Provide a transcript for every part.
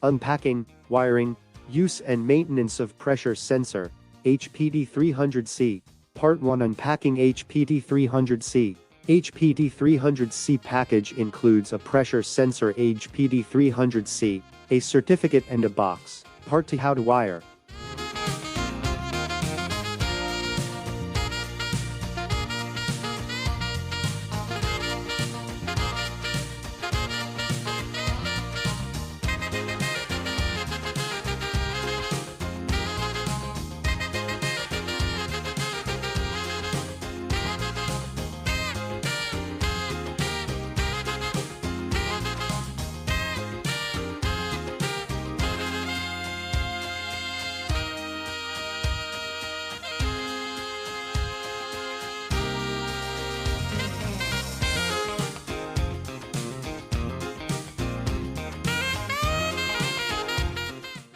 Unpacking, wiring, use and maintenance of pressure sensor, HPD300C. Part 1. Unpacking HPD300C. HPD300C package includes a pressure sensor HPD300C, a certificate and a box. Part 2. How to wire.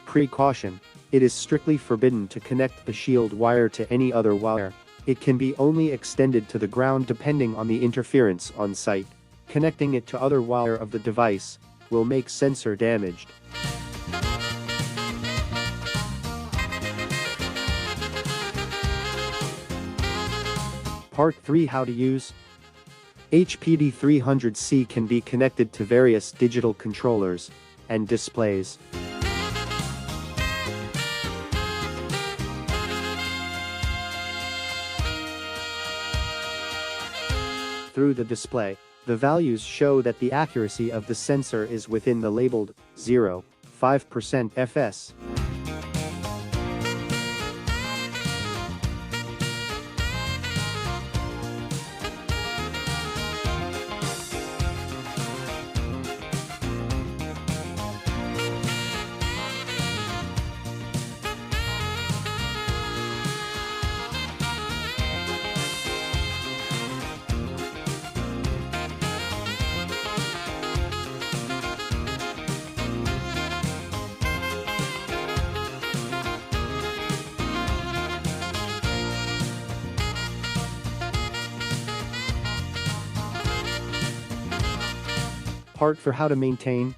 Precaution: it is strictly forbidden to connect the shield wire to any other wire. It can be only extended to the ground depending on the interference on site. Connecting it to other wire of the device will make sensor damaged. Part 3. How to use. HPD300C can be connected to various digital controllers and displays. Through the display, the values show that the accuracy of the sensor is within the labeled 0.5% fs. Part for how to maintain.